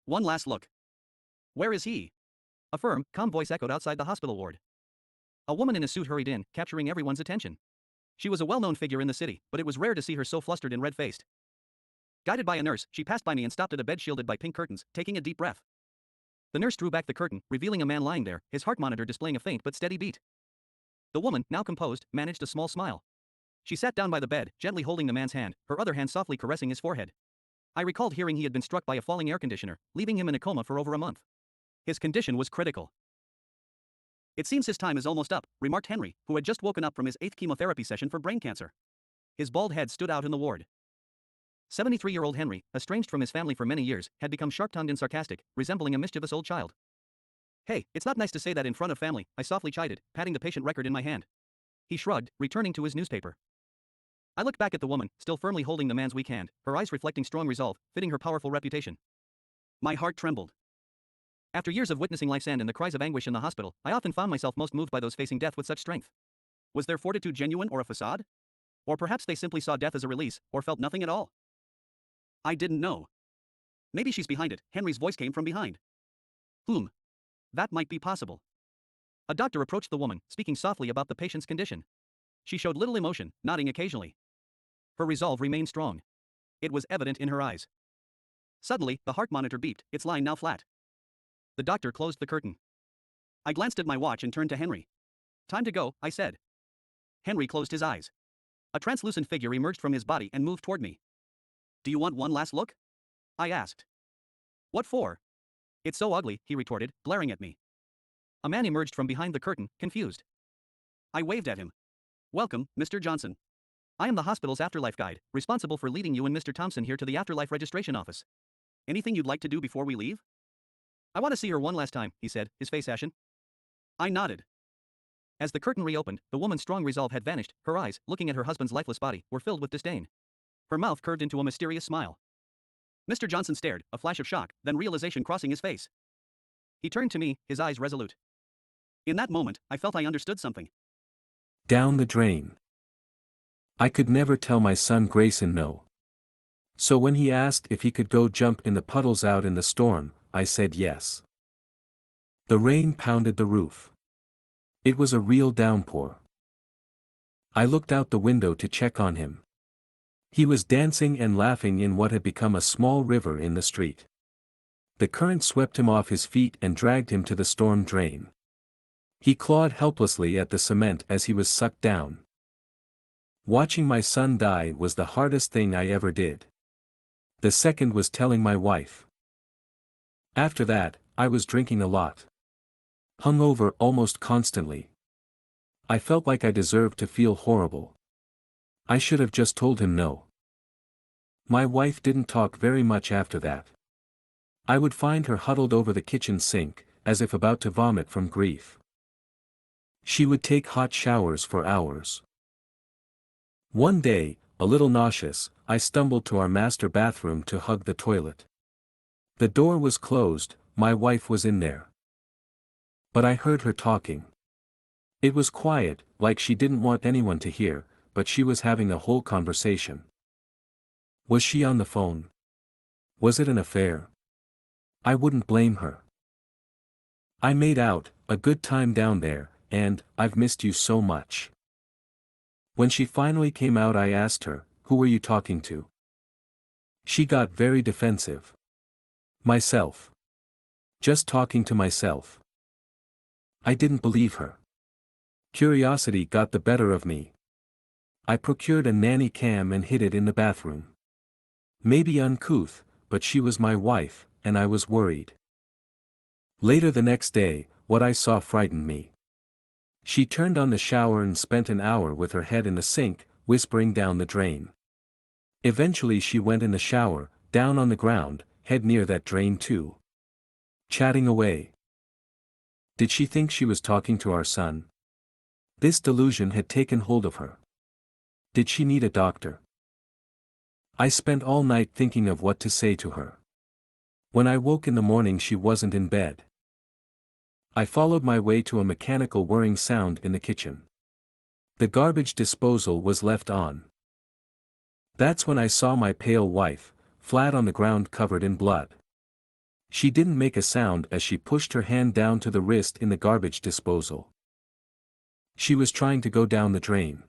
One last look. Where is he? A firm, calm voice echoed outside the hospital ward. A woman in a suit hurried in, capturing everyone's attention. She was a well-known figure in the city, but it was rare to see her so flustered and red-faced. Guided by a nurse, she passed by me and stopped at a bed shielded by pink curtains, taking a deep breath. The nurse drew back the curtain, revealing a man lying there, his heart monitor displaying a faint but steady beat. The woman, now composed, managed a small smile. She sat down by the bed, gently holding the man's hand, her other hand softly caressing his forehead. I recalled hearing he had been struck by a falling air conditioner, leaving him in a coma for over a month. His condition was critical. It seems his time is almost up, remarked Henry, who had just woken up from his 8th chemotherapy session for brain cancer. His bald head stood out in the ward. 73-year-old Henry, estranged from his family for many years, had become sharp-tongued and sarcastic, resembling a mischievous old child. Hey, it's not nice to say that in front of family, I softly chided, patting the patient record in my hand. He shrugged, returning to his newspaper. I looked back at the woman, still firmly holding the man's weak hand, her eyes reflecting strong resolve, fitting her powerful reputation. My heart trembled. After years of witnessing life's end and the cries of anguish in the hospital, I often found myself most moved by those facing death with such strength. Was their fortitude genuine or a facade? Or perhaps they simply saw death as a release, or felt nothing at all? I didn't know. Maybe she's behind it, Henry's voice came from behind. That might be possible. A doctor approached the woman, speaking softly about the patient's condition. She showed little emotion, nodding occasionally. Her resolve remained strong. It was evident in her eyes. Suddenly, the heart monitor beeped, its line now flat. The doctor closed the curtain. I glanced at my watch and turned to Henry. Time to go, I said. Henry closed his eyes. A translucent figure emerged from his body and moved toward me. Do you want one last look? I asked. What for? It's so ugly, he retorted, glaring at me. A man emerged from behind the curtain, confused. I waved at him. Welcome, Mr. Johnson. I am the hospital's afterlife guide, responsible for leading you and Mr. Thompson here to the afterlife registration office. Anything you'd like to do before we leave? I want to see her one last time, he said, his face ashen. I nodded. As the curtain reopened, the woman's strong resolve had vanished, her eyes, looking at her husband's lifeless body, were filled with disdain. Her mouth curved into a mysterious smile. Mr. Johnson stared, a flash of shock, then realization crossing his face. He turned to me, his eyes resolute. In that moment, I felt I understood something. Down the drain. I could never tell my son Grayson no. So when he asked if he could go jump in the puddles out in the storm, I said yes. The rain pounded the roof. It was a real downpour. I looked out the window to check on him. He was dancing and laughing in what had become a small river in the street. The current swept him off his feet and dragged him to the storm drain. He clawed helplessly at the cement as he was sucked down. Watching my son die was the hardest thing I ever did. The second was telling my wife. After that, I was drinking a lot. Hungover almost constantly. I felt like I deserved to feel horrible. I should have just told him no. My wife didn't talk very much after that. I would find her huddled over the kitchen sink, as if about to vomit from grief. She would take hot showers for hours. One day, a little nauseous, I stumbled to our master bathroom to hug the toilet. The door was closed, my wife was in there. But I heard her talking. It was quiet, like she didn't want anyone to hear, but she was having a whole conversation. Was she on the phone? Was it an affair? I wouldn't blame her. I made out, a good time down there, and, I've missed you so much. When she finally came out I asked her, who were you talking to? She got very defensive. Myself. Just talking to myself. I didn't believe her. Curiosity got the better of me. I procured a nanny cam and hid it in the bathroom. Maybe uncouth, but she was my wife, and I was worried. Later the next day, what I saw frightened me. She turned on the shower and spent an hour with her head in the sink, whispering down the drain. Eventually she went in the shower, down on the ground, head near that drain too. Chatting away. Did she think she was talking to our son? This delusion had taken hold of her. Did she need a doctor? I spent all night thinking of what to say to her. When I woke in the morning she wasn't in bed. I followed my way to a mechanical whirring sound in the kitchen. The garbage disposal was left on. That's when I saw my pale wife, flat on the ground covered in blood. She didn't make a sound as she pushed her hand down to the wrist in the garbage disposal. She was trying to go down the drain.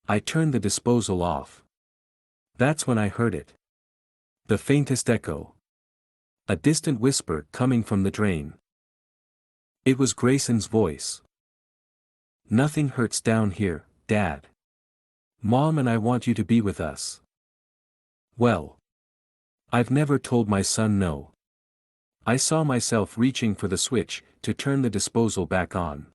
I turned the disposal off. That's when I heard it. The faintest echo. A distant whisper coming from the drain. It was Grayson's voice. "Nothing hurts down here, Dad. Mom and I want you to be with us." Well. I've never told my son no. I saw myself reaching for the switch to turn the disposal back on.